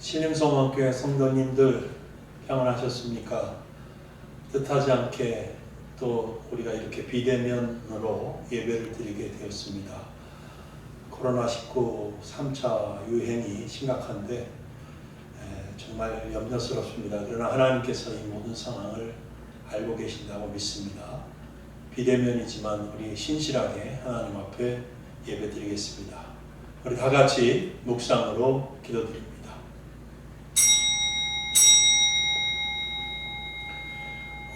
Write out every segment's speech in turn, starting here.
신임성원교회 성도님들 평안하셨습니까? 뜻하지 않게 또 우리가 이렇게 비대면으로 예배를 드리게 되었습니다. 코로나19 3차 유행이 심각한데 정말 염려스럽습니다. 그러나 하나님께서 이 모든 상황을 알고 계신다고 믿습니다. 비대면이지만 우리 신실하게 하나님 앞에 예배 드리겠습니다. 우리 다 같이 묵상으로 기도드립니다.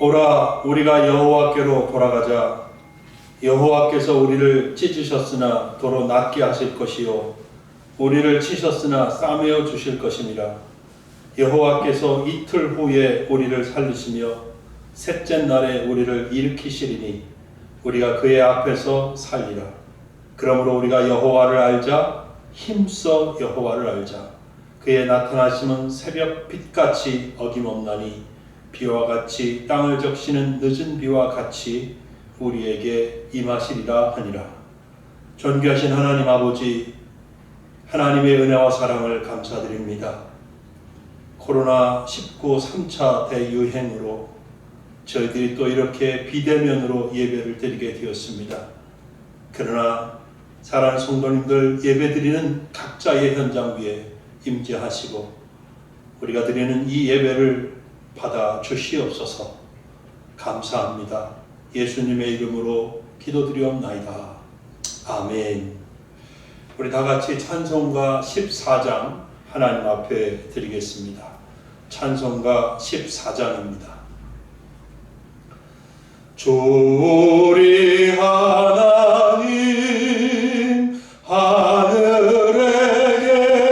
오라 우리가 여호와께로 돌아가자. 여호와께서 우리를 찢으셨으나 도로 낫게 하실 것이요 우리를 치셨으나 싸매어 주실 것임이라. 여호와께서 이틀 후에 우리를 살리시며 셋째 날에 우리를 일으키시리니 우리가 그의 앞에서 살리라. 그러므로 우리가 여호와를 알자. 힘써 여호와를 알자. 그의 나타나심은 새벽 빛같이 어김없나니 비와 같이 땅을 적시는 늦은 비와 같이 우리에게 임하시리라 하니라. 존귀하신 하나님 아버지, 하나님의 은혜와 사랑을 감사드립니다. 코로나19 3차 대유행으로 저희들이 또 이렇게 비대면으로 예배를 드리게 되었습니다. 그러나 사랑하는 성도님들 예배드리는 각자의 현장 위에 임재하시고 우리가 드리는 이 예배를 받아 주시옵소서. 감사합니다. 예수님의 이름으로 기도드리옵나이다. 아멘. 우리 다 같이 찬송가 14장 하나님 앞에 드리겠습니다. 찬송가 14장입니다. 주 우리 하나님 하늘에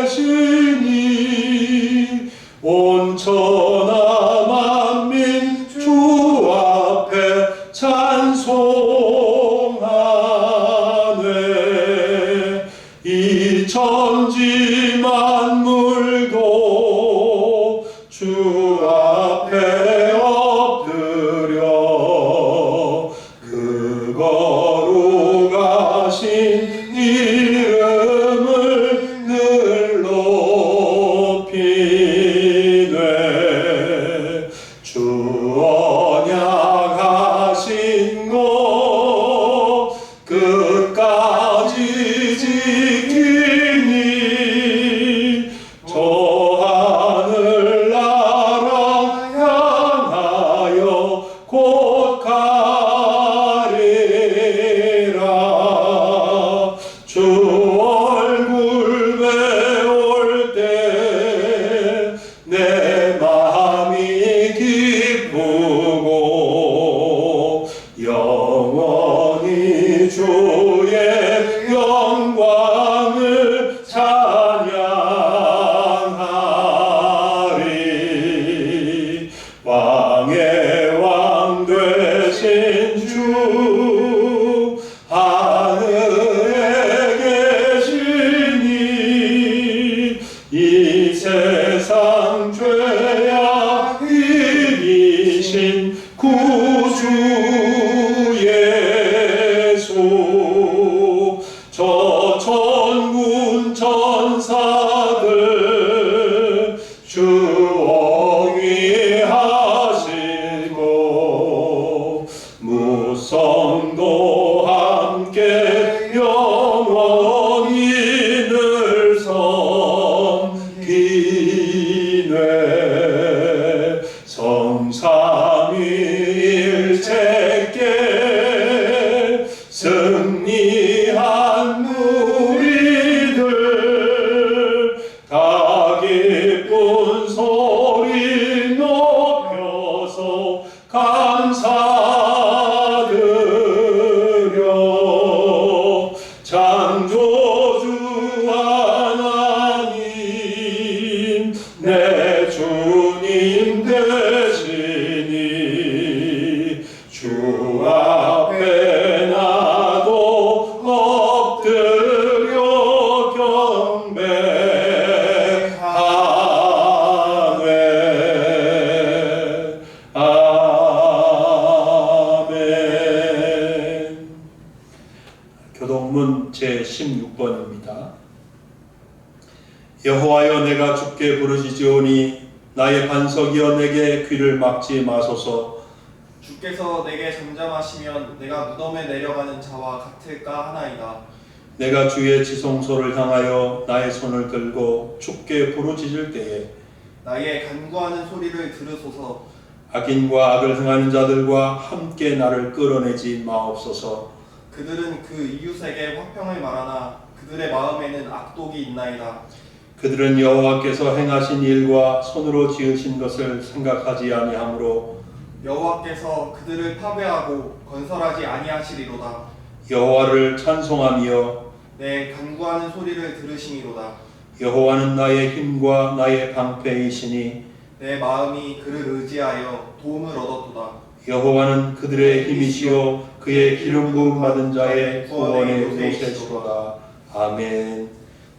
계시니 온 천하 만민 주 앞에 찬송하네. 이 천지 만물도 주 앞에 엎드려 그 거룩하신 이름을 늘 높이네. 주 언약하신 것 끝까지 지키니 저 하늘나라 여호와여 내가 주께 부르짖으오니 나의 반석이여 내게 귀를 막지 마소서. 주께서 내게 잠잠하시면 내가 무덤에 내려가는 자와 같을까 하나이다. 내가 주의 지성소를 향하여 나의 손을 들고 주께 부르짖을 때에 나의 간구하는 소리를 들으소서. 악인과 악을 행하는 자들과 함께 나를 끌어내지 마옵소서. 그들은 그 이웃에게 화평을 말하나 그들의 마음에는 악독이 있나이다. 그들은 여호와께서 행하신 일과 손으로 지으신 것을 생각하지 아니하므로 여호와께서 그들을 파괴하고 건설하지 아니하시리로다. 여호와를 찬송하며 내 간구하는 소리를 들으시니로다. 여호와는 나의 힘과 나의 방패이시니 내 마음이 그를 의지하여 도움을 얻었도다. 여호와는 그들의 힘이시요 그의 기름 부음 받은 자의 구원의 요새시로다. 아멘.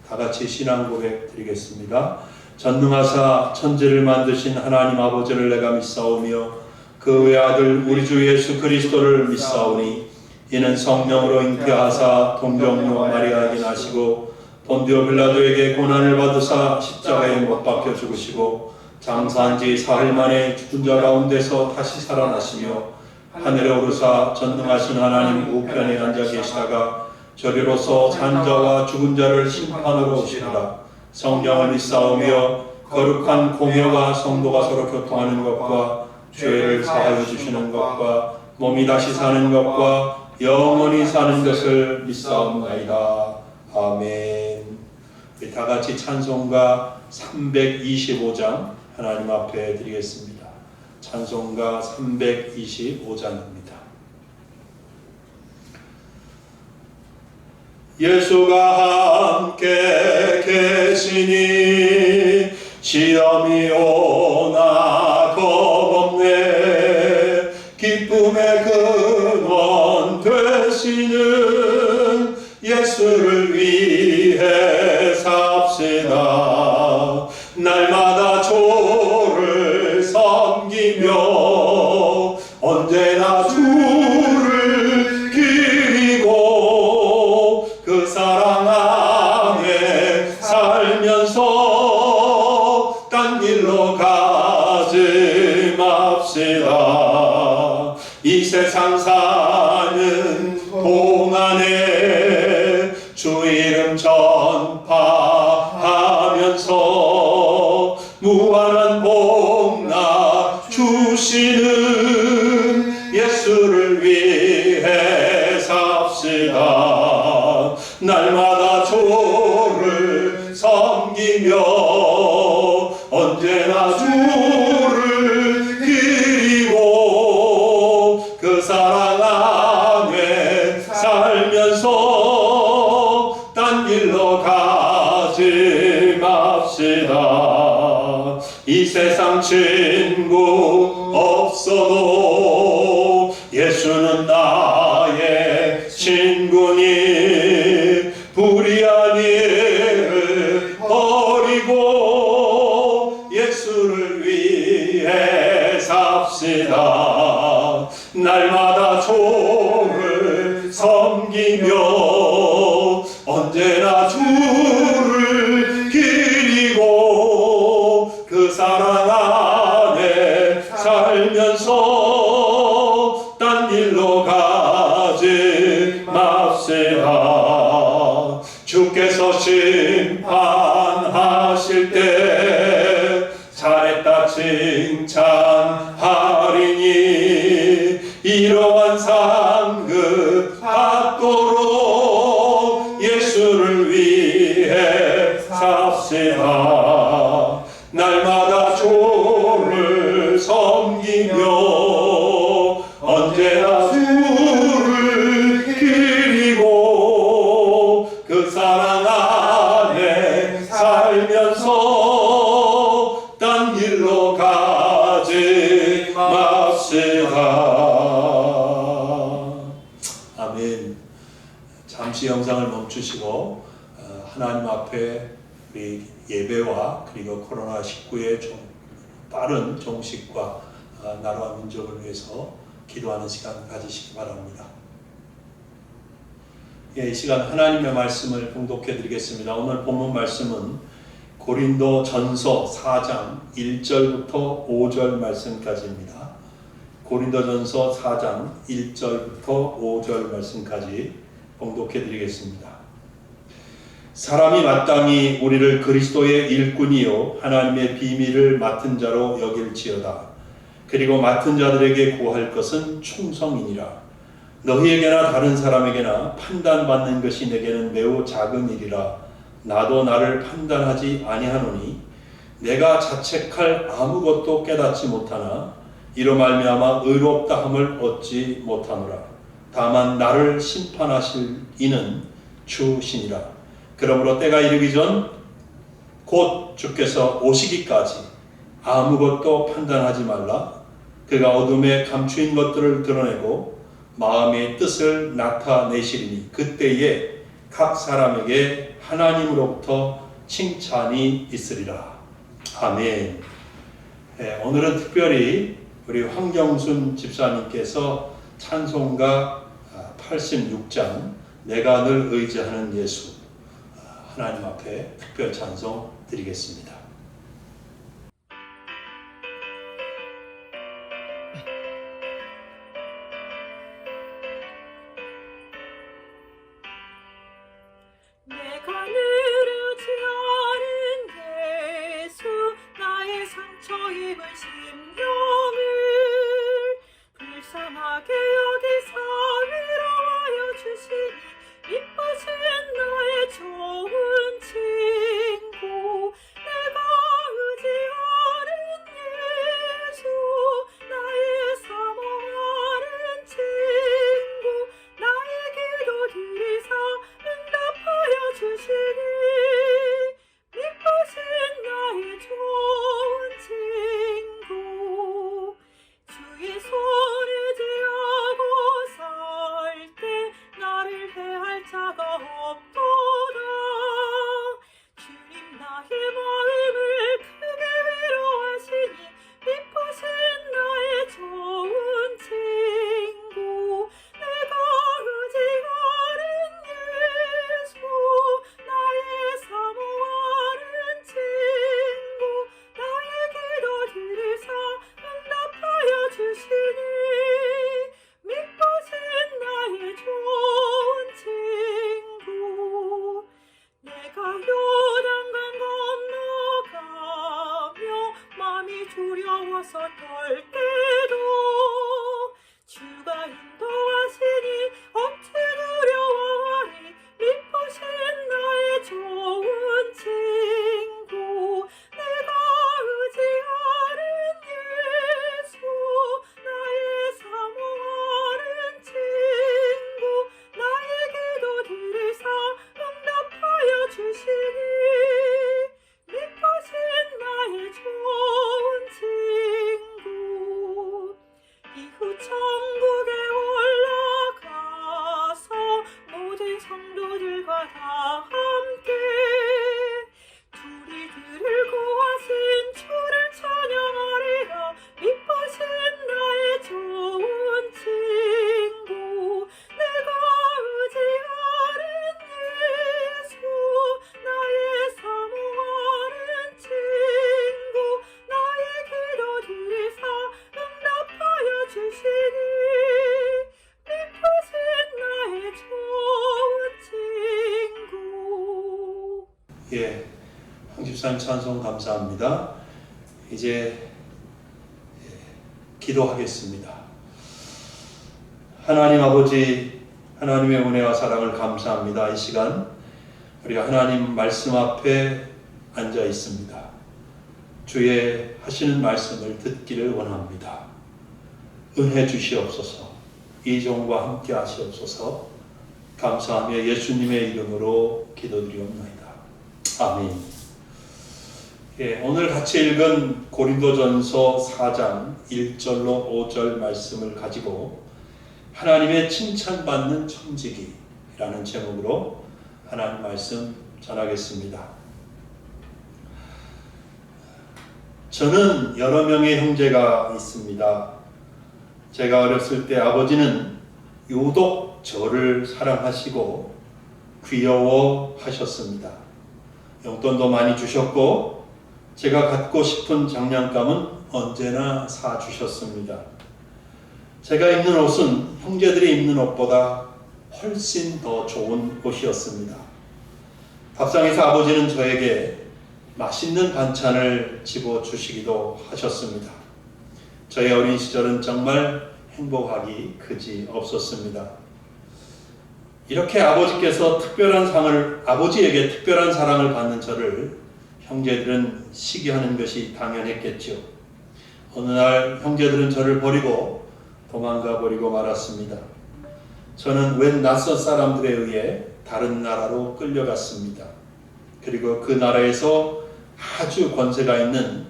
다 같이 신앙 고백 드리겠습니다. 전능하사 천지를 만드신 하나님 아버지를 내가 믿사오며 그 외아들 우리 주 예수 그리스도를 믿사오니 이는 성령으로 잉태하사 동정녀 마리아에게 나시고 본디오 빌라도에게 고난을 받으사 십자가에 못 박혀 죽으시고 장사한 지 사흘 만에 죽은 자 가운데서 다시 살아나시며 하늘에 오르사 전능하신 하나님 우편에 앉아 계시다가 저리로서 산자와 죽은 자를 심판하러 오시리라. 성령을 믿사오며 거룩한 공회와 성도가 서로 교통하는 것과 죄를 사하여 주시는 것과 몸이 다시 사는 것과 영원히 사는 것을 믿사옵나이다. 아멘. 우리 다 같이 찬송가 325장 하나님 앞에 드리겠습니다. 찬송가 325장입니다. 예수가 함께 계시니 시험이 오나 겁없네. 기쁨의 근원 되시는 예수를 위해 삽시다. 날마다 주를 섬기며 언제나 주를 기리고 그 사랑 안에 살면서 딴 길로 가지 맙시다. 이 세상 사는 동안에 주 이름 전파하면서 무한한 복나 주시는 예수를 위해 삽시다. 날마다 주를 섬기며 언제나 주를 기리고 그 사랑 안에 살면서 딴 길로 가지 맙시다. 이 세상 친구 없어도 예수는 나의 친구니 불의한 일을 버리고 예수를 위해 삽시다. 날마다 주를 섬기며 언제나 주를 기리고 그 사랑 안에 살면서 딴 길로 가지 맙시다. 주께서 심판하실 때 잘했다 칭찬하리니 이러한 상급 받도록 예수를 위해 삽시다. 날마다 주를 섬기며 언제나 주를 기리고 그 사랑 안에 살면서 딴 길로 가지 맙시다. 아멘. 잠시 영상을 멈추시고 하나님 앞에 우리 예배와 그리고 코로나19의 좀 빠른 종식과 나라와 민족을 위해서 기도하는 시간 가지시기 바랍니다. 이 시간 하나님의 말씀을 봉독해 드리겠습니다. 오늘 본문 말씀은 고린도 전서 4장 1절부터 5절 말씀까지입니다. 고린도 전서 4장 1절부터 5절 말씀까지 봉독해 드리겠습니다. 사람이 마땅히 우리를 그리스도의 일꾼이요 하나님의 비밀을 맡은 자로 여길지어다. 그리고 맡은 자들에게 구할 것은 충성이니라. 너희에게나 다른 사람에게나 판단받는 것이 내게는 매우 작은 일이라. 나도 나를 판단하지 아니하노니 내가 자책할 아무것도 깨닫지 못하나 이로 말미암아 의롭다 함을 얻지 못하노라. 다만 나를 심판하실 이는 주시니라. 그러므로 때가 이르기 전 곧 주께서 오시기까지 아무것도 판단하지 말라. 그가 어둠에 감추인 것들을 드러내고 마음의 뜻을 나타내시리니 그때에 각 사람에게 하나님으로부터 칭찬이 있으리라. 아멘. 오늘은 특별히 우리 황경순 집사님께서 찬송가 86장 내가 늘 의지하는 예수 하나님 앞에 특별 찬송 드리겠습니다. 내가 늘 의지하는 예수 나의 상처 입은 심령을 불쌍하게 여기사 위로하여 주시니 이쁘신 나의 좋은 친구 내가 의지하는 예수 나의 사모하는 친구 나의 기도 들으사 응답하여 주시니 이쁘신 나의 좋은 친구 주의 손에 지하고 살 때 나를 해할 자가 없도다. 주님 나의 마음을 크게 위로하시니 이쁘신 나의 좋은 친구 내가 의지하는 예수 나의 사모하는 친구 나의 기도 들으사 응답하여 주시니 이쁘신 나의 좋은 친구 내가 요단강 건너가며 마음이 두려워서 떨 때도 주가 인도하시니 어찌 두려워하리 이쁘신 나의 좋은 친구 내가 의지하는 예수 나의 사모하는 친구 나의 기도 들으사 응답하여 주시니 이쁘신 나의 좋은 친구 이후 천국에 올라가서 모든 성도들과 다 함께 둘이 들을 구하신 주를 찬양하리라. 이쁘신 나의 좋은 친구 내가 의지하는 예수 나의 사모하는 친구 나의 기도 들으사 응답하여 주시니 이쁘신 나의 좋은 친구. 예, 황집사님 찬송 감사합니다. 이제 기도하겠습니다. 하나님 아버지, 하나님의 은혜와 사랑을 감사합니다. 이 시간 우리가 하나님 말씀 앞에 앉아 있습니다. 주의 하시는 말씀을 듣기를 원합니다. 은혜 주시옵소서. 이종과 함께 하시옵소서. 감사하며 예수님의 이름으로 기도드리옵나이다. 아멘. 예, 오늘 같이 읽은 고린도전서 4장 1절로 5절 말씀을 가지고 하나님의 칭찬받는 청지기라는 제목으로 하나님 말씀 전하겠습니다. 저는 여러 명의 형제가 있습니다. 제가 어렸을 때 아버지는 유독 저를 사랑하시고 귀여워하셨습니다. 용돈도 많이 주셨고 제가 갖고 싶은 장난감은 언제나 사주셨습니다. 제가 입는 옷은 형제들이 입는 옷보다 훨씬 더 좋은 옷이었습니다. 밥상에서 아버지는 저에게 맛있는 반찬을 집어주시기도 하셨습니다. 저의 어린 시절은 정말 행복하기 그지 없었습니다. 이렇게 아버지에게 특별한 사랑을 받는 저를 형제들은 시기하는 것이 당연했겠죠. 어느 날 형제들은 저를 버리고 도망가 버리고 말았습니다. 저는 웬 낯선 사람들에 의해 다른 나라로 끌려갔습니다. 그리고 그 나라에서 아주 권세가 있는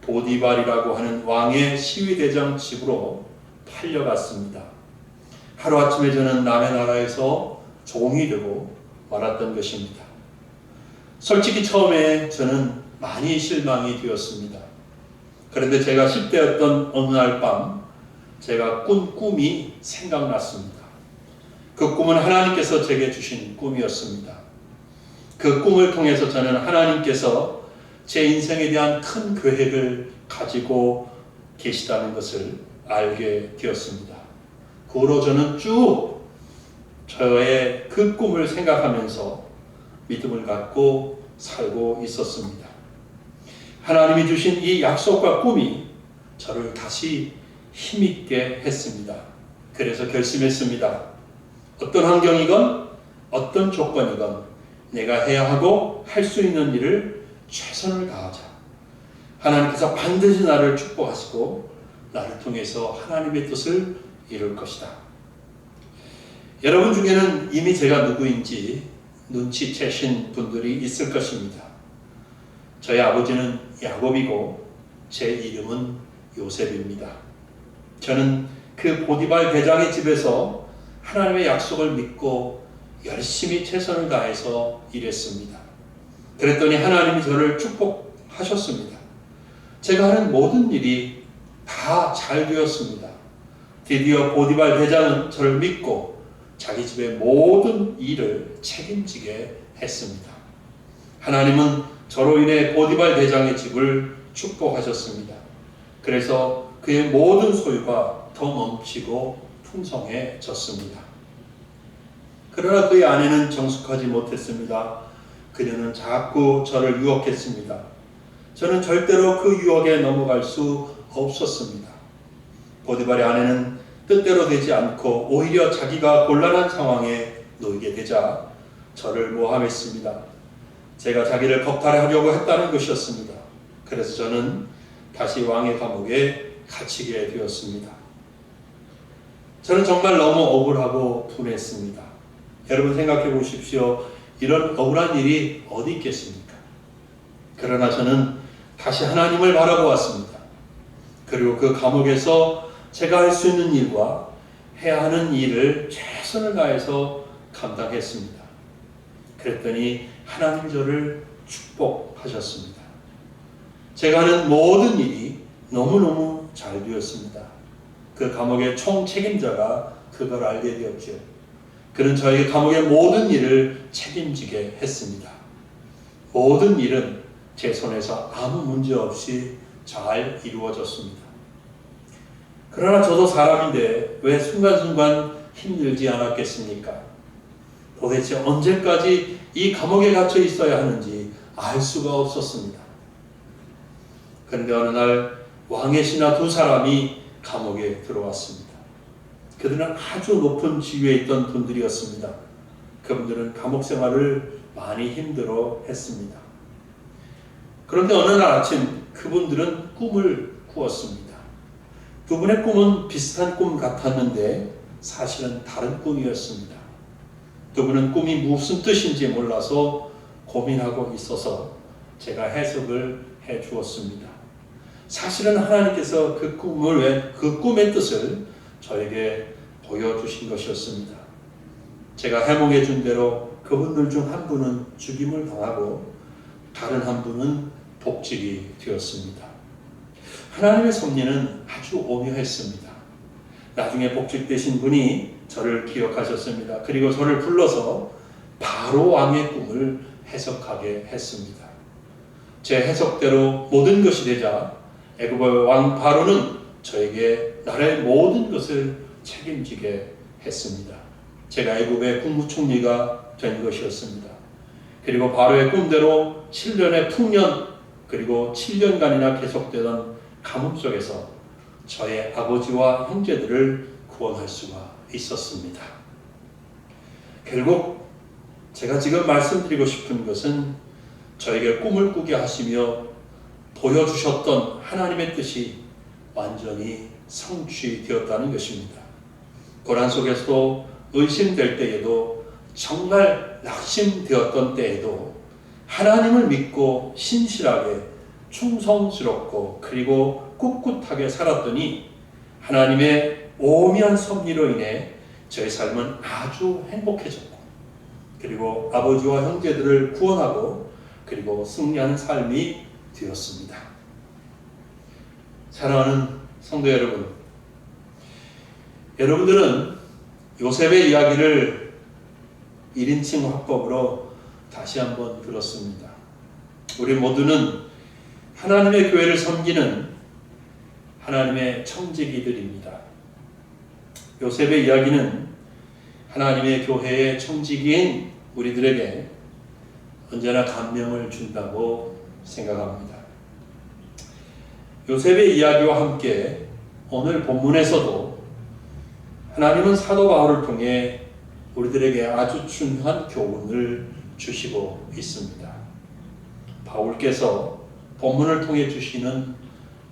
보디발이라고 하는 왕의 시위대장 집으로 팔려갔습니다. 하루아침에 저는 남의 나라에서 종이 되고 말았던 것입니다. 솔직히 처음에 저는 많이 실망이 되었습니다. 그런데 제가 10대였던 어느 날 밤 제가 꾼 꿈이 생각났습니다. 그 꿈은 하나님께서 제게 주신 꿈이었습니다. 그 꿈을 통해서 저는 하나님께서 제 인생에 대한 큰 계획을 가지고 계시다는 것을 알게 되었습니다. 그 후로 저는 쭉 저의 그 꿈을 생각하면서 믿음을 갖고 살고 있었습니다. 하나님이 주신 이 약속과 꿈이 저를 다시 힘있게 했습니다. 그래서 결심했습니다. 어떤 환경이건 어떤 조건이건 내가 해야 하고 할 수 있는 일을 최선을 다하자. 하나님께서 반드시 나를 축복하시고 나를 통해서 하나님의 뜻을 이룰 것이다. 여러분 중에는 이미 제가 누구인지 눈치채신 분들이 있을 것입니다. 저희 아버지는 야곱이고 제 이름은 요셉입니다. 저는 그 보디발 대장의 집에서 하나님의 약속을 믿고 열심히 최선을 다해서 일했습니다. 그랬더니 하나님이 저를 축복하셨습니다. 제가 하는 모든 일이 다 잘 되었습니다. 드디어 보디발 대장은 저를 믿고 자기 집의 모든 일을 책임지게 했습니다. 하나님은 저로 인해 보디발 대장의 집을 축복하셨습니다. 그래서 그의 모든 소유가 더 넘치고 풍성해졌습니다. 그러나 그의 아내는 정숙하지 못했습니다. 그녀는 자꾸 저를 유혹했습니다. 저는 절대로 그 유혹에 넘어갈 수 없었습니다. 보디발의 아내는 뜻대로 되지 않고 오히려 자기가 곤란한 상황에 놓이게 되자 저를 모함했습니다. 제가 자기를 겁탈하려고 했다는 것이었습니다. 그래서 저는 다시 왕의 감옥에 갇히게 되었습니다. 저는 정말 너무 억울하고 분했습니다. 여러분 생각해 보십시오. 이런 억울한 일이 어디 있겠습니까? 그러나 저는 다시 하나님을 바라보았습니다. 그리고 그 감옥에서 제가 할 수 있는 일과 해야 하는 일을 최선을 다해서 감당했습니다. 그랬더니 하나님 저를 축복하셨습니다. 제가 하는 모든 일이 너무너무 잘 되었습니다. 그 감옥의 총책임자가 그걸 알게 되었죠. 그는 저에게 감옥의 모든 일을 책임지게 했습니다. 모든 일은 제 손에서 아무 문제 없이 잘 이루어졌습니다. 그러나 저도 사람인데 왜 순간순간 힘들지 않았겠습니까? 도대체 언제까지 이 감옥에 갇혀 있어야 하는지 알 수가 없었습니다. 그런데 어느 날 왕의 신하 두 사람이 감옥에 들어왔습니다. 그들은 아주 높은 지위에 있던 분들이었습니다. 그분들은 감옥 생활을 많이 힘들어 했습니다. 그런데 어느 날 아침 그분들은 꿈을 꾸었습니다. 두 분의 꿈은 비슷한 꿈 같았는데 사실은 다른 꿈이었습니다. 두 분은 꿈이 무슨 뜻인지 몰라서 고민하고 있어서 제가 해석을 해 주었습니다. 사실은 하나님께서 그 꿈의 뜻을 저에게 보여주신 것이었습니다. 제가 해몽해 준 대로 그분들 중 한 분은 죽임을 당하고 다른 한 분은 복직이 되었습니다. 하나님의 섭리는 아주 오묘했습니다. 나중에 복직되신 분이 저를 기억하셨습니다. 그리고 저를 불러서 바로 왕의 꿈을 해석하게 했습니다. 제 해석대로 모든 것이 되자 애굽의 왕 바로는 저에게 나라의 모든 것을 책임지게 했습니다. 제가 애굽의 국무총리가 된 것이었습니다. 그리고 바로의 꿈대로 7년의 풍년 그리고 7년간이나 계속되던 가뭄 속에서 저의 아버지와 형제들을 구원할 수가 있었습니다. 결국 제가 지금 말씀드리고 싶은 것은 저에게 꿈을 꾸게 하시며 보여주셨던 하나님의 뜻이 완전히 성취되었다는 것입니다. 고난 속에서도 의심될 때에도 정말 낙심되었던 때에도 하나님을 믿고 신실하게 충성스럽고 그리고 꿋꿋하게 살았더니 하나님의 오묘한 섭리로 인해 저의 삶은 아주 행복해졌고 그리고 아버지와 형제들을 구원하고 그리고 승리하는 삶이 되었습니다. 사랑하는 성도 여러분, 여러분들은 요셉의 이야기를 1인칭 화법으로 다시 한번 들었습니다. 우리 모두는 하나님의 교회를 섬기는 하나님의 청지기들입니다. 요셉의 이야기는 하나님의 교회의 청지기인 우리들에게 언제나 감명을 준다고 생각합니다. 요셉의 이야기와 함께 오늘 본문에서도 하나님은 사도 바울을 통해 우리들에게 아주 중요한 교훈을 주시고 있습니다. 바울께서 본문을 통해 주시는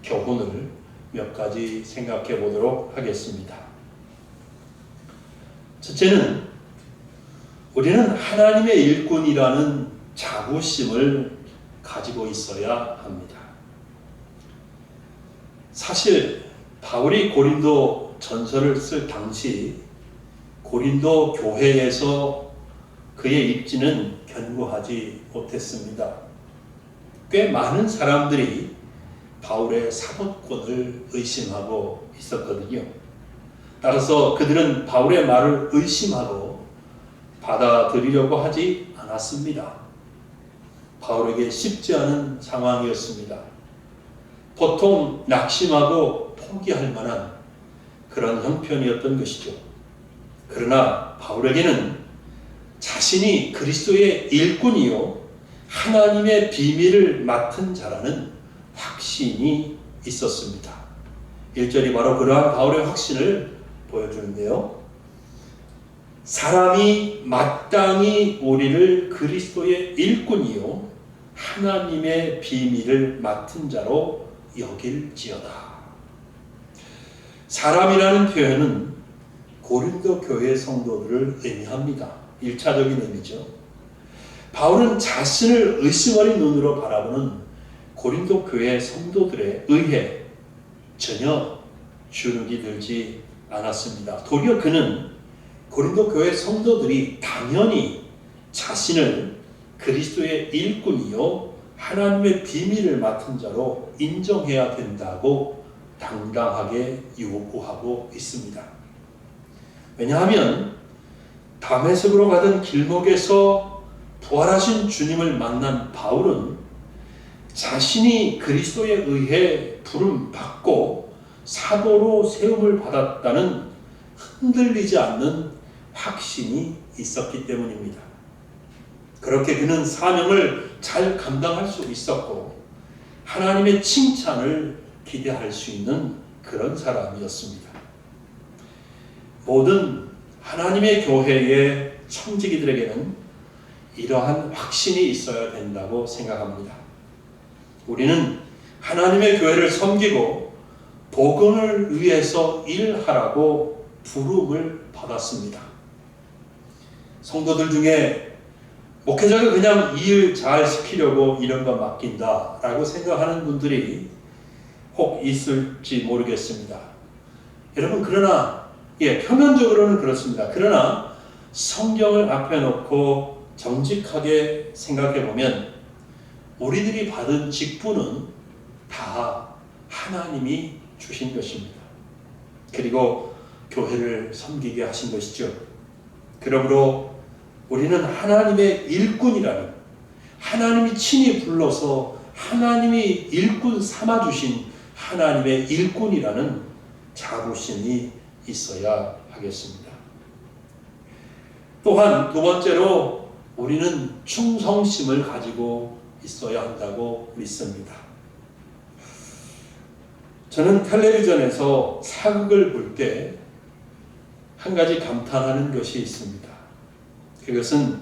교훈을 몇 가지 생각해 보도록 하겠습니다. 첫째는 우리는 하나님의 일꾼이라는 자부심을 가지고 있어야 합니다. 사실 바울이 고린도 전서를 쓸 당시 고린도 교회에서 그의 입지는 견고하지 못했습니다. 꽤 많은 사람들이 바울의 사도권을 의심하고 있었거든요. 따라서 그들은 바울의 말을 의심하고 받아들이려고 하지 않았습니다. 바울에게 쉽지 않은 상황이었습니다. 보통 낙심하고 포기할 만한 그런 형편이었던 것이죠. 그러나 바울에게는 자신이 그리스도의 일꾼이요 하나님의 비밀을 맡은 자라는 확신이 있었습니다. 1절이 바로 그러한 바울의 확신을 보여주는데요. 사람이 마땅히 우리를 그리스도의 일꾼이요 하나님의 비밀을 맡은 자로 여길지어다. 사람이라는 표현은 고린도 교회 성도들을 의미합니다. 1차적인 의미죠. 바울은 자신을 의심 어린 눈으로 바라보는 고린도 교회 성도들에 의해 전혀 주눅이 들지 않았습니다. 도리어 그는 고린도 교회 성도들이 당연히 자신을 그리스도의 일꾼이요 하나님의 비밀을 맡은 자로 인정해야 된다고 당당하게 요구하고 있습니다. 왜냐하면 다메섹으로 가던 길목에서 부활하신 주님을 만난 바울은 자신이 그리스도에 의해 부름 받고 사도로 세움을 받았다는 흔들리지 않는 확신이 있었기 때문입니다. 그렇게 그는 사명을 잘 감당할 수 있었고 하나님의 칭찬을 기대할 수 있는 그런 사람이었습니다. 모든 하나님의 교회의 청지기들에게는 이러한 확신이 있어야 된다고 생각합니다. 우리는 하나님의 교회를 섬기고 복음을 위해서 일하라고 부름을 받았습니다. 성도들 중에 목회자가 그냥 일 잘 시키려고 이런 거 맡긴다라고 생각하는 분들이 혹 있을지 모르겠습니다. 여러분 그러나 표면적으로는 그렇습니다. 그러나 성경을 앞에 놓고 정직하게 생각해 보면 우리들이 받은 직분은 다 하나님이 주신 것입니다. 그리고 교회를 섬기게 하신 것이죠. 그러므로 우리는 하나님의 일꾼이라는 하나님이 친히 불러서 하나님이 일꾼 삼아주신 하나님의 일꾼이라는 자부심이 있어야 하겠습니다. 또한 두 번째로 우리는 충성심을 가지고 있어야 한다고 믿습니다. 저는 텔레비전에서 사극을 볼 때 한 가지 감탄하는 것이 있습니다. 그것은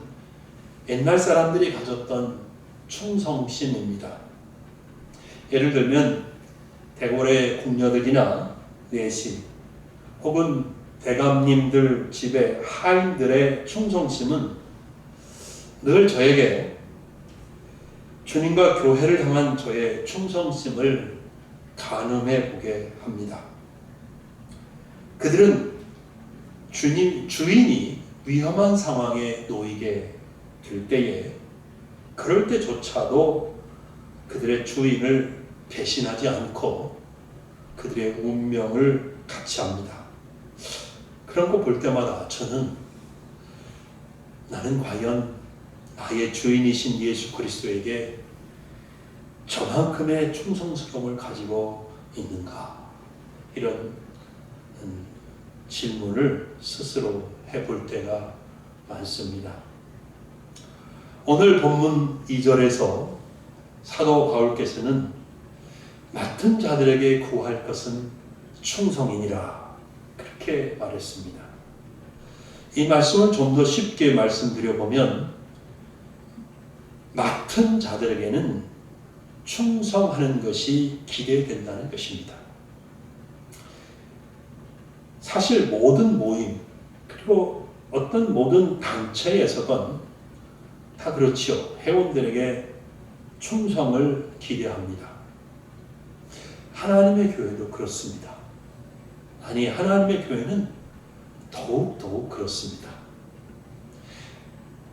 옛날 사람들이 가졌던 충성심입니다. 예를 들면 대궐의 궁녀들이나 내시 혹은 대감님들 집의 하인들의 충성심은 늘 저에게 주님과 교회를 향한 저의 충성심을 가늠해 보게 합니다. 그들은 주인이 위험한 상황에 놓이게 될 때에 그럴 때조차도 그들의 주인을 배신하지 않고 그들의 운명을 같이 합니다. 그런 거 볼 때마다 저는 나는 과연 나의 주인이신 예수 그리스도에게 저만큼의 충성스러움을 가지고 있는가? 이런 질문을 스스로 해볼 때가 많습니다. 오늘 본문 2절에서 사도 바울께서는 맡은 자들에게 구할 것은 충성이니라 그렇게 말했습니다. 이 말씀을 좀 더 쉽게 말씀드려보면 맡은 자들에게는 충성하는 것이 기대된다는 것입니다. 사실 모든 모임 그리고 어떤 모든 단체에서건 다 그렇지요. 회원들에게 충성을 기대합니다. 하나님의 교회도 그렇습니다. 아니 하나님의 교회는 더욱 그렇습니다.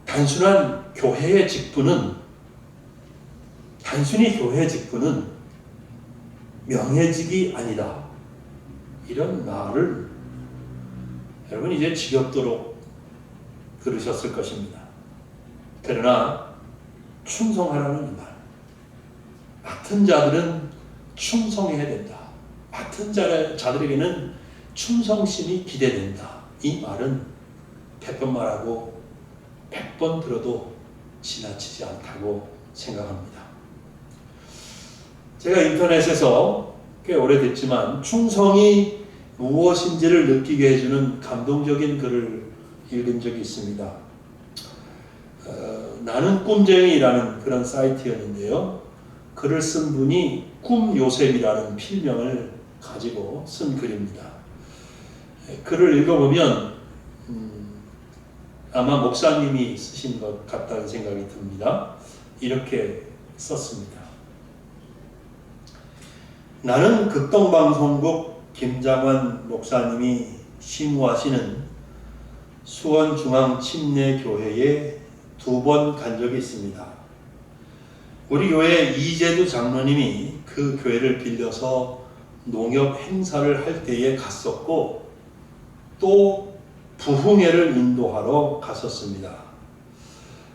단순히 교회의 직분은 명예직이 아니다. 이런 말을 여러분 이제 지겹도록 들으셨을 것입니다. 그러나 충성하라는 말, 맡은 자들은 충성해야 된다. 맡은 자들에게는 충성심이 기대된다. 이 말은 100번 말하고 100번 들어도 지나치지 않다고 생각합니다. 제가 인터넷에서 꽤 오래됐지만 충성이 무엇인지를 느끼게 해주는 감동적인 글을 읽은 적이 있습니다. 나는 꿈쟁이라는 그런 사이트였는데요. 글을 쓴 분이 꿈요셉이라는 필명을 가지고 쓴 글입니다. 글을 읽어보면 아마 목사님이 쓰신 것 같다는 생각이 듭니다. 이렇게 썼습니다. 나는 극동방송국 김장환 목사님이 심우하시는 수원중앙침례교회에 2번 간 적이 있습니다. 우리 교회 이재두 장로님이 그 교회를 빌려서 농협 행사를 할 때에 갔었고 또 부흥회를 인도하러 갔었습니다.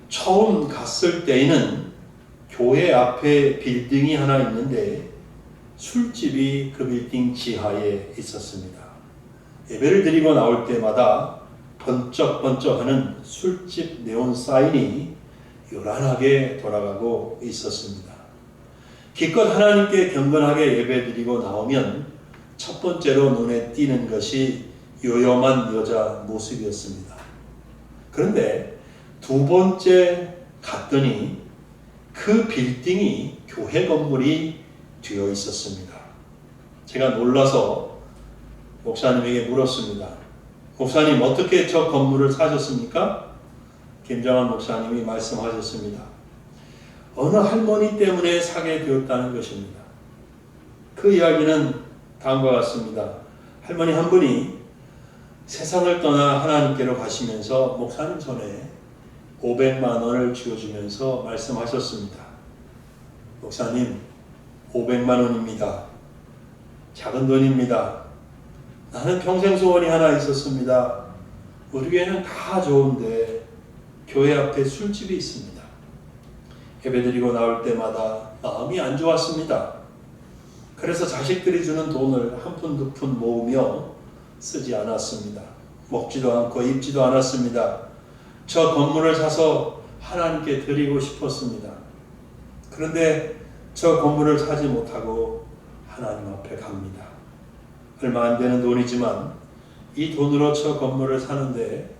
처음 갔을 때에는 교회 앞에 빌딩이 하나 있는데 술집이 그 빌딩 지하에 있었습니다. 예배를 드리고 나올 때마다 번쩍번쩍하는 술집 네온 사인이 요란하게 돌아가고 있었습니다. 기껏 하나님께 경건하게 예배드리고 나오면 첫 번째로 눈에 띄는 것이 요염한 여자 모습이었습니다. 그런데 2번째 갔더니 그 빌딩이 교회 건물이 되어 있었습니다. 제가 놀라서 목사님에게 물었습니다. 목사님 어떻게 저 건물을 사셨습니까? 김장환 목사님이 말씀하셨습니다. 어느 할머니 때문에 사게 되었다는 것입니다. 그 이야기는 다음과 같습니다. 할머니 한 분이 세상을 떠나 하나님께로 가시면서 목사님 손에 500만 원을 쥐어주면서 말씀하셨습니다. 목사님 500만 원입니다. 작은 돈입니다. 나는 평생 소원이 하나 있었습니다. 우리 교회는 다 좋은데 교회 앞에 술집이 있습니다. 예배드리고 나올 때마다 마음이 안 좋았습니다. 그래서 자식들이 주는 돈을 한 푼 두 푼 모으며 쓰지 않았습니다. 먹지도 않고 입지도 않았습니다. 저 건물을 사서 하나님께 드리고 싶었습니다. 그런데 저 건물을 사지 못하고 하나님 앞에 갑니다. 얼마 안 되는 돈이지만 이 돈으로 저 건물을 사는데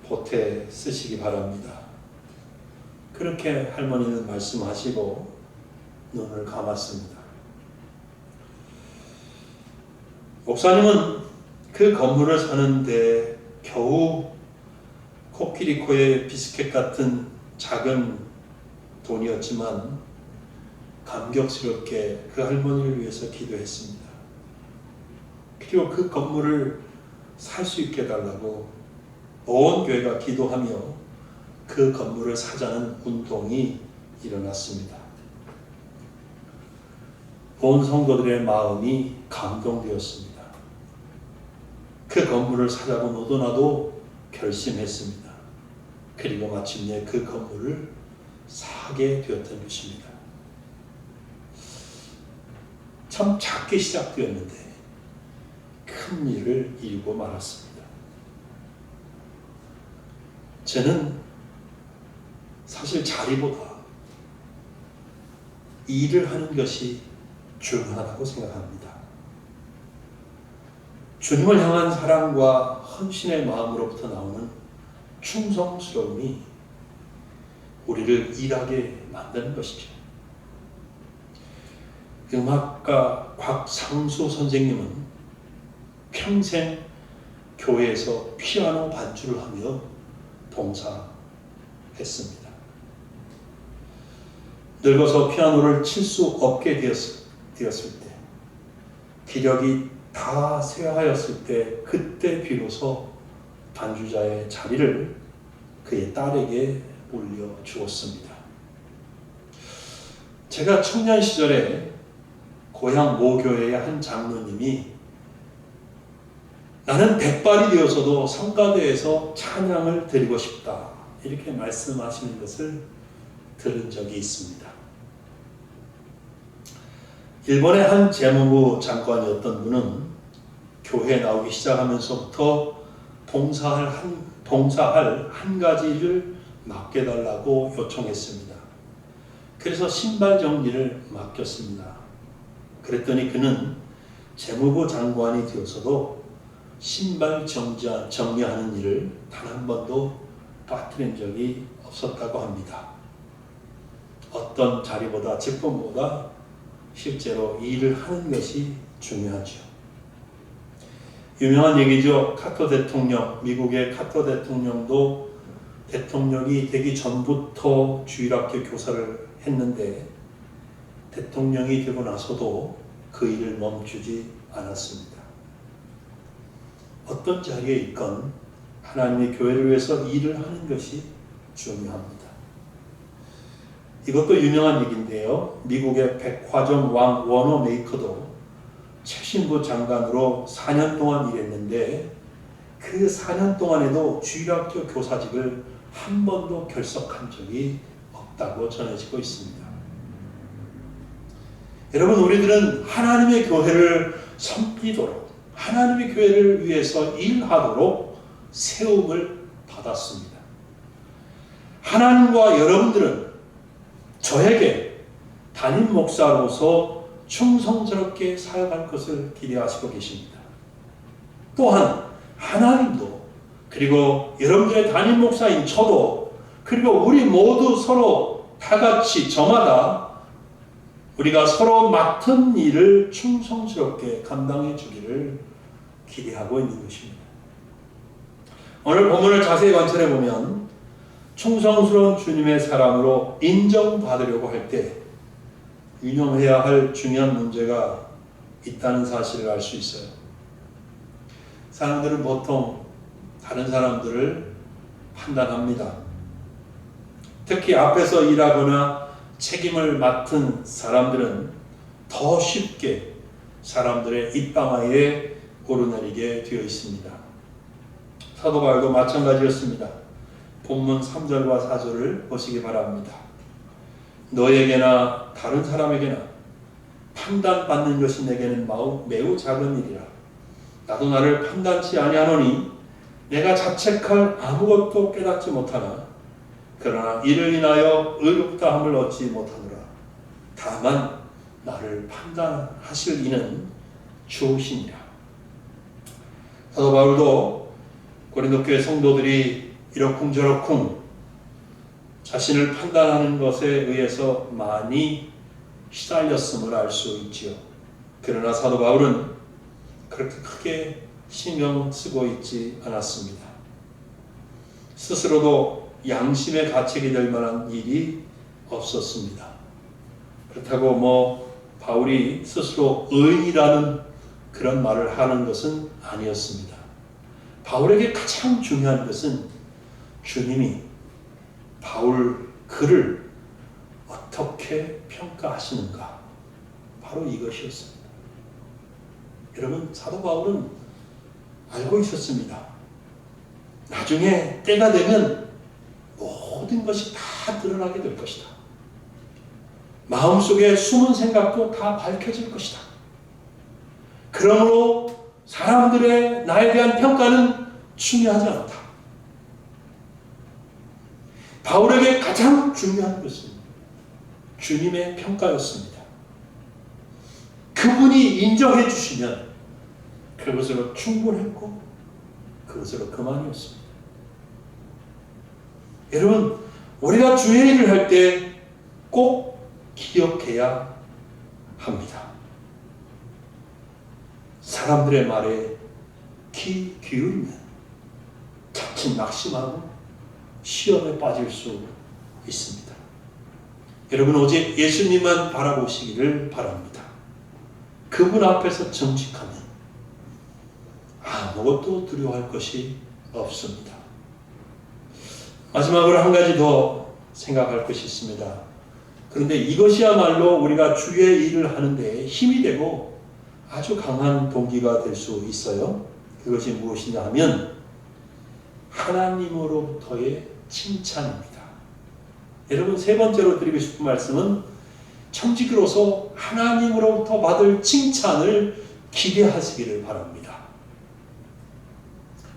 보태 쓰시기 바랍니다. 그렇게 할머니는 말씀하시고 눈을 감았습니다. 목사님은 그 건물을 사는데 겨우 코끼리코의 비스켓 같은 작은 돈이었지만 감격스럽게 그 할머니를 위해서 기도했습니다. 그리고 그 건물을 살 수 있게 해달라고 온 교회가 기도하며 그 건물을 사자는 운동이 일어났습니다. 온 성도들의 마음이 감동되었습니다. 그 건물을 사자고 너도 나도 결심했습니다. 그리고 마침내 그 건물을 사게 되었던 것입니다. 참 작게 시작되었는데 큰 일을 이루고 말았습니다. 저는 사실 자리보다 일을 하는 것이 중요하다고 생각합니다. 주님을 향한 사랑과 헌신의 마음으로부터 나오는 충성스러움이 우리를 일하게 만드는 것이죠. 음악가 곽상수 선생님은 평생 교회에서 피아노 반주를 하며 봉사했습니다. 늙어서 피아노를 칠 수 없게 되었을 때, 기력이 다 쇠하였을 때, 그때 비로소 반주자의 자리를 그의 딸에게 물려주었습니다. 제가 청년 시절에 고향 모교회의 한 장로님이 나는 백발이 되어서도 성가대에서 찬양을 드리고 싶다 이렇게 말씀하시는 것을 들은 적이 있습니다. 일본의 한 재무부 장관이었던 분은 교회에 나오기 시작하면서부터 봉사할 한 가지를 맡겨달라고 요청했습니다. 그래서 신발 정리를 맡겼습니다. 그랬더니 그는 재무부 장관이 되어서도 신발 정리하는 일을 단 한 번도 빠뜨린 적이 없었다고 합니다. 어떤 자리보다 직분보다 실제로 일을 하는 것이 중요하죠. 유명한 얘기죠. 카터 대통령, 미국의 카터 대통령도 대통령이 되기 전부터 주일학교 교사를 했는데 대통령이 되고 나서도 그 일을 멈추지 않았습니다. 어떤 자리에 있건 하나님의 교회를 위해서 일을 하는 것이 중요합니다. 이것도 유명한 얘기인데요. 미국의 백화점 왕 워너 메이커도 최신부 장관으로 4년 동안 일했는데 그 4년 동안에도 주일학교 교사직을 한 번도 결석한 적이 없다고 전해지고 있습니다. 여러분, 우리들은 하나님의 교회를 섬기도록 하나님의 교회를 위해서 일하도록 세움을 받았습니다. 하나님과 여러분들은 저에게 담임 목사로서 충성스럽게 사역할 것을 기대하시고 계십니다. 또한 하나님도 그리고 여러분들의 담임 목사인 저도 그리고 우리 모두 서로 다 같이 저마다 우리가 서로 맡은 일을 충성스럽게 감당해 주기를 기대하고 있는 것입니다. 오늘 본문을 자세히 관찰해 보면 충성스러운 주님의 사람으로 인정받으려고 할 때 유념해야 할 중요한 문제가 있다는 사실을 알 수 있어요. 사람들은 보통 다른 사람들을 판단합니다. 특히 앞에서 일하거나 책임을 맡은 사람들은 더 쉽게 사람들의 입방아에 오르내리게 되어 있습니다. 사도 바울도 마찬가지였습니다. 본문 3절과 4절을 보시기 바랍니다. 너에게나 다른 사람에게나 판단받는 것이 내게는 매우 작은 일이라. 나도 나를 판단치 아니하노니 내가 자책할 아무것도 깨닫지 못하나 그러나 이를 인하여 의롭다함을 얻지 못하노라. 다만 나를 판단하실 이는 주시니라. 사도 바울도 고린도 교회 성도들이 이러쿵저러쿵 자신을 판단하는 것에 의해서 많이 시달렸음을 알 수 있지요. 그러나 사도 바울은 그렇게 크게 신경 쓰고 있지 않았습니다. 스스로도 양심의 가책이 될 만한 일이 없었습니다. 그렇다고 바울이 스스로 의인이라는 그런 말을 하는 것은 아니었습니다. 바울에게 가장 중요한 것은 주님이 그를 어떻게 평가하시는가, 바로 이것이었습니다. 여러분, 사도 바울은 알고 있었습니다. 나중에 때가 되면 모든 것이 다 드러나게 될 것이다. 마음속에 숨은 생각도 다 밝혀질 것이다. 그러므로 사람들의 나에 대한 평가는 중요하지 않다. 바울에게 가장 중요한 것은 주님의 평가였습니다. 그분이 인정해 주시면 그것으로 충분했고 그것으로 그만이었습니다. 여러분, 우리가 주의 일을 할 때 꼭 기억해야 합니다. 사람들의 말에 귀 기울이면 자칫 낙심하고 시험에 빠질 수 있습니다. 여러분, 오직 예수님만 바라보시기를 바랍니다. 그분 앞에서 정직하면 아무것도 두려워할 것이 없습니다. 마지막으로 한 가지 더 생각할 것이 있습니다. 그런데 이것이야말로 우리가 주의 일을 하는데 힘이 되고 아주 강한 동기가 될 수 있어요. 그것이 무엇이냐 하면 하나님으로부터의 칭찬입니다. 여러분, 세 번째로 드리고 싶은 말씀은 청지기로서 하나님으로부터 받을 칭찬을 기대하시기를 바랍니다.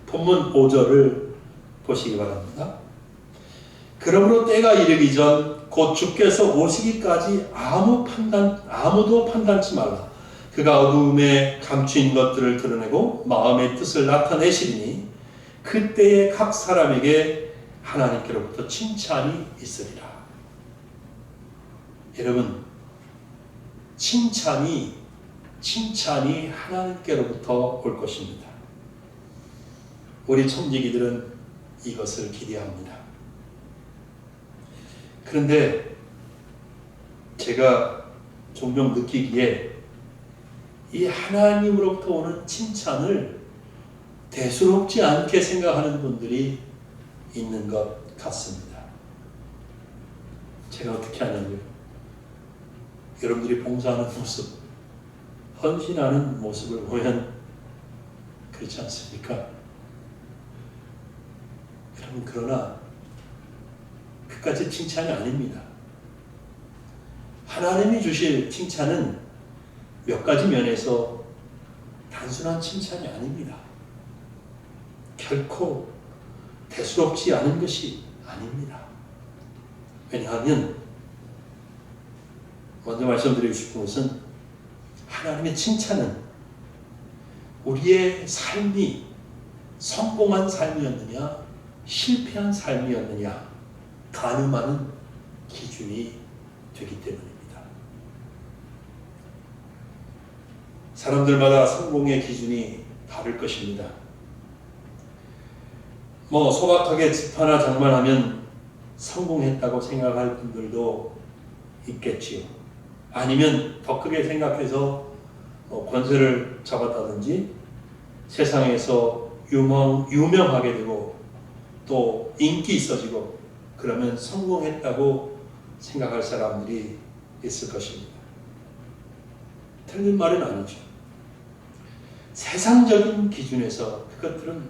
본문 5절을 보시기 바랍니다. 그러므로 때가 이르기 전 곧 주께서 오시기까지 아무도 판단치 말라. 그가 어두움에 감추인 것들을 드러내고 마음의 뜻을 나타내시리니 그때에 각 사람에게 하나님께로부터 칭찬이 있으리라. 여러분, 칭찬이 하나님께로부터 올 것입니다. 우리 청지기들은 이것을 기대합니다. 그런데 제가 종종 느끼기에 이 하나님으로부터 오는 칭찬을 대수롭지 않게 생각하는 분들이 있는 것 같습니다. 제가 어떻게 하냐고요? 여러분들이 봉사하는 모습, 헌신하는 모습을 보면 그렇지 않습니까? 여러분, 그러나 그까지 칭찬이 아닙니다. 하나님이 주실 칭찬은 몇 가지 면에서 단순한 칭찬이 아닙니다. 결코 대수롭지 않은 것이 아닙니다. 왜냐하면 먼저 말씀드리고 싶은 것은 하나님의 칭찬은 우리의 삶이 성공한 삶이었느냐 실패한 삶이었느냐 가늠하는 기준이 되기 때문입니다. 사람들마다 성공의 기준이 다를 것입니다. 소박하게 집 하나 장만하면 성공했다고 생각할 분들도 있겠지요. 아니면 더 크게 생각해서 권세를 잡았다든지 세상에서 유명하게 되고 또 인기 있어지고 그러면 성공했다고 생각할 사람들이 있을 것입니다. 틀린 말은 아니죠. 세상적인 기준에서 그것들은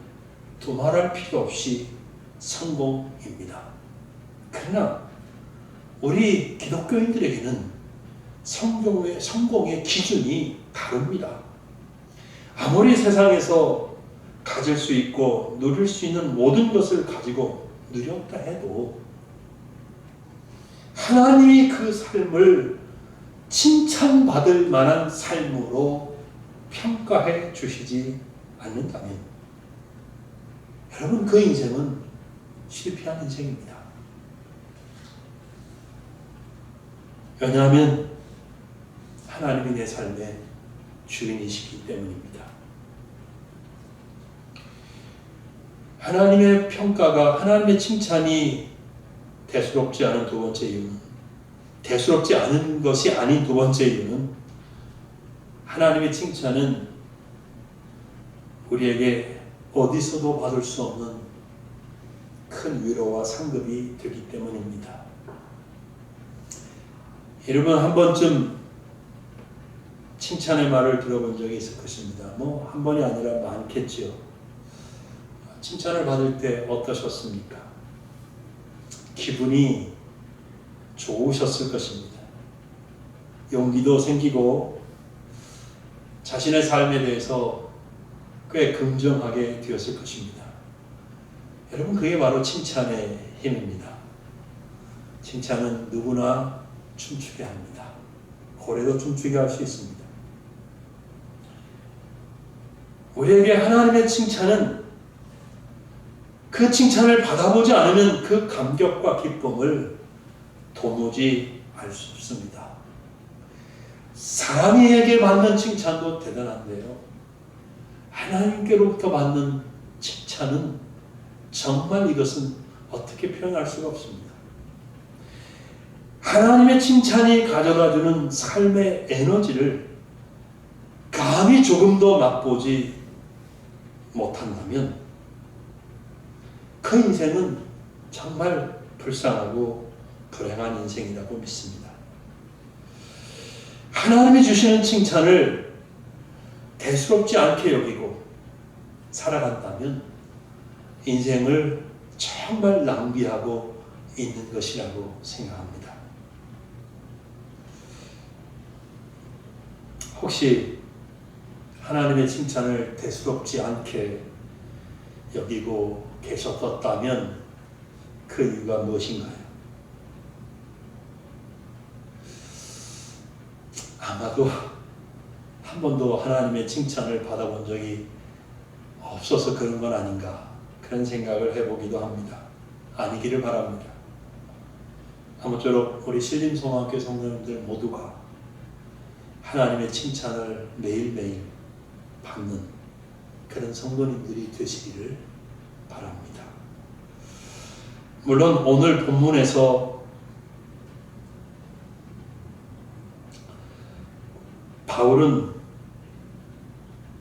두말할 필요 없이 성공입니다. 그러나 우리 기독교인들에게는 성공의 기준이 다릅니다. 아무리 세상에서 가질 수 있고 누릴 수 있는 모든 것을 가지고 누렸다 해도 하나님이 그 삶을 칭찬받을 만한 삶으로 평가해 주시지 않는다면 여러분 그 인생은 실패한 인생입니다. 왜냐하면 하나님이 내 삶의 주인이시기 때문입니다. 하나님의 평가가, 하나님의 칭찬이 대수롭지 않은 두 번째 이유는, 대수롭지 않은 것이 아닌 두 번째 이유는 하나님의 칭찬은 우리에게 어디서도 받을 수 없는 큰 위로와 상급이 되기 때문입니다. 여러분 한 번쯤 칭찬의 말을 들어본 적이 있을 것입니다. 뭐 한 번이 아니라 많겠지요. 칭찬을 받을 때 어떠셨습니까? 기분이 좋으셨을 것입니다. 용기도 생기고 자신의 삶에 대해서 꽤 긍정하게 되었을 것입니다. 여러분 그게 바로 칭찬의 힘입니다. 칭찬은 누구나 춤추게 합니다. 고래도 춤추게 할 수 있습니다. 우리에게 하나님의 칭찬은 그 칭찬을 받아보지 않으면 그 감격과 기쁨을 도무지 알 수 없습니다. 사람에게 받는 칭찬도 대단한데요. 하나님께로부터 받는 칭찬은 정말 이것은 어떻게 표현할 수가 없습니다. 하나님의 칭찬이 가져다주는 삶의 에너지를 감히 조금도 맛보지 못한다면 그 인생은 정말 불쌍하고 불행한 인생이라고 믿습니다. 하나님이 주시는 칭찬을 대수롭지 않게 여기고 살아간다면 인생을 정말 낭비하고 있는 것이라고 생각합니다. 혹시 하나님의 칭찬을 대수롭지 않게 여기고 계셨었다면 그 이유가 무엇인가요? 아마도 한 번도 하나님의 칭찬을 받아본 적이 없어서 그런 건 아닌가, 그런 생각을 해보기도 합니다. 아니기를 바랍니다. 아무쪼록 우리 신림성화학교 성도님들 모두가 하나님의 칭찬을 매일매일 받는 그런 성도님들이 되시기를 바랍니다. 물론 오늘 본문에서 바울은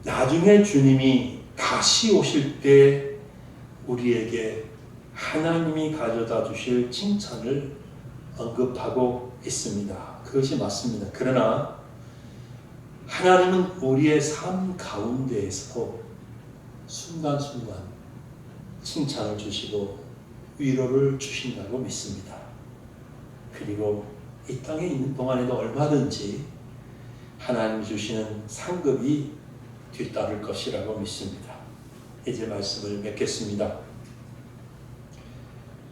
나중에 주님이 다시 오실 때 우리에게 하나님이 가져다 주실 칭찬을 언급하고 있습니다. 그것이 맞습니다. 그러나 하나님은 우리의 삶 가운데에서 순간순간 칭찬을 주시고 위로를 주신다고 믿습니다. 그리고 이 땅에 있는 동안에도 얼마든지 하나님이 주시는 상급이 뒤따를 것이라고 믿습니다. 이제 말씀을 맺겠습니다.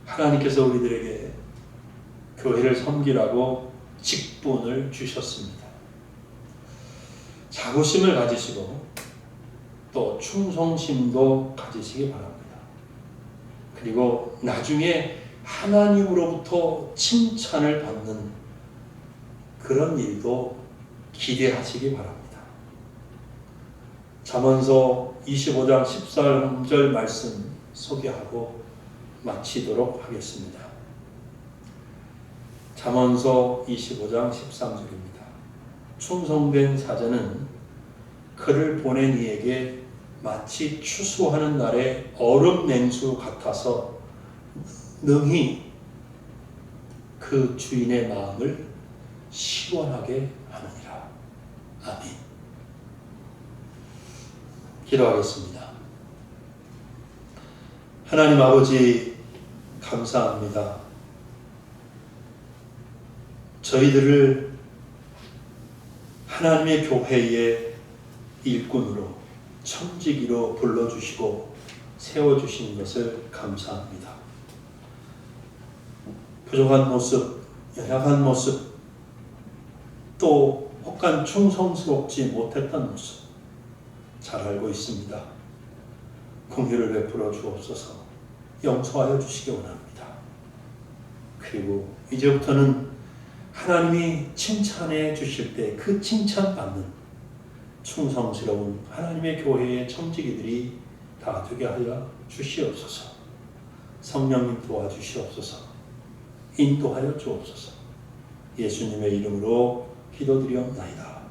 하나님께서 우리들에게 교회를 섬기라고 직분을 주셨습니다. 자부심을 가지시고 또 충성심도 가지시기 바랍니다. 그리고 나중에 하나님으로부터 칭찬을 받는 그런 일도 기대하시기 바랍니다. 잠언서 25장 13절 말씀 소개하고 마치도록 하겠습니다. 잠언서 25장 13절입니다. 충성된 사자는 그를 보낸 이에게 마치 추수하는 날의 얼음 냉수 같아서 능히 그 주인의 마음을 시원하게 하느니라. 아멘. 기도하겠습니다. 하나님 아버지 감사합니다. 저희들을 하나님의 교회의 일꾼으로 청지기로 불러주시고 세워주신 것을 감사합니다. 부족한 모습, 연약한 모습, 또 혹한 충성스럽지 못했던 모습 잘 알고 있습니다. 공의를 베풀어 주옵소서. 용서하여 주시기 원합니다. 그리고 이제부터는 하나님이 칭찬해 주실 때 그 칭찬받는 충성스러운 하나님의 교회의 청지기들이 다 되게 하여 주시옵소서. 성령님 도와주시옵소서. 인도하여 주옵소서. 예수님의 이름으로 기도드리옵나이다.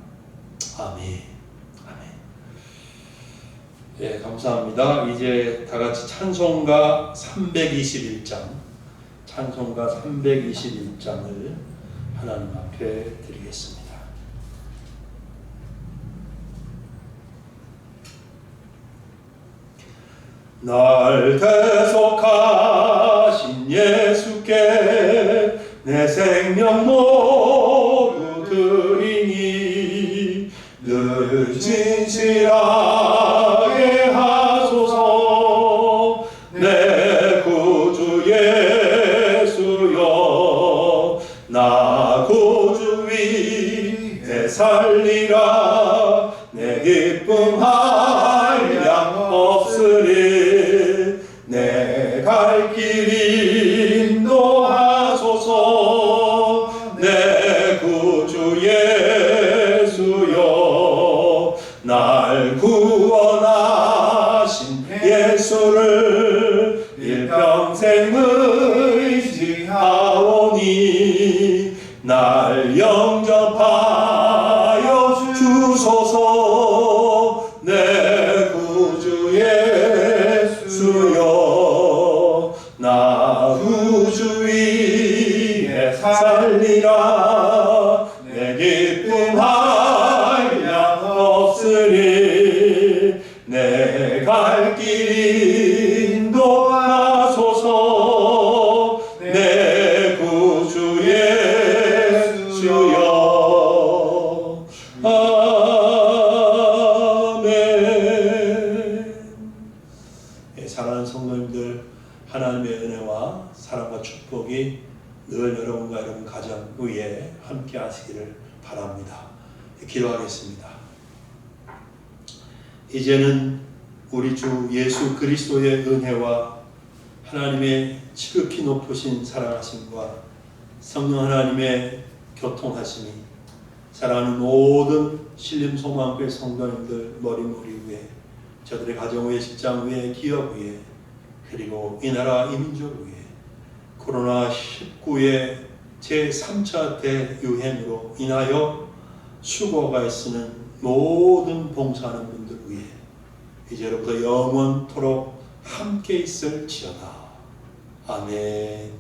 아멘. 아멘. 예, 감사합니다. 이제 다 같이 찬송가 321장, 찬송가 321장을 하나님 앞에 드리겠습니다. 날 대속하신 예수께 내 생명 모두 드리니 늘 진실하게 하소서. 내 구주 예수여 나 구주 위에 살리라. 내 기쁨 한량 없으리. 내 갈 길 인도하소서. 내 구주 예수여 날 구원하신 예수를 일평생 의지하오니 날 영접하여 주소서. 내 구주 예수여 나 구주 위에 살리라. 내 기쁨 한량 없으리. 내 갈 길 인도하소서. 내 구주 예수여 아멘. 예, 사랑하는 성도님들, 하나님의 은혜와 사랑과 축복이 늘 여러분과 여러분 가정 위에 함께 하시기를 바랍니다. 기도하겠습니다. 이제는 우리 주 예수 그리스도의 은혜와 하나님의 지극히 높으신 사랑하심과 성령 하나님의 교통하심이 사랑하는 모든 신림소망교회 성도님들 머리머리 위에, 저들의 가정 위에, 직장 위에, 기업 위에, 그리고 이 나라 이 민족 위에 코로나19의 제3차 대유행으로 인하여 수고가 쓰는 모든 봉사하는 분들 위해 이제로부터 영원토록 함께 있을지어다. 아멘.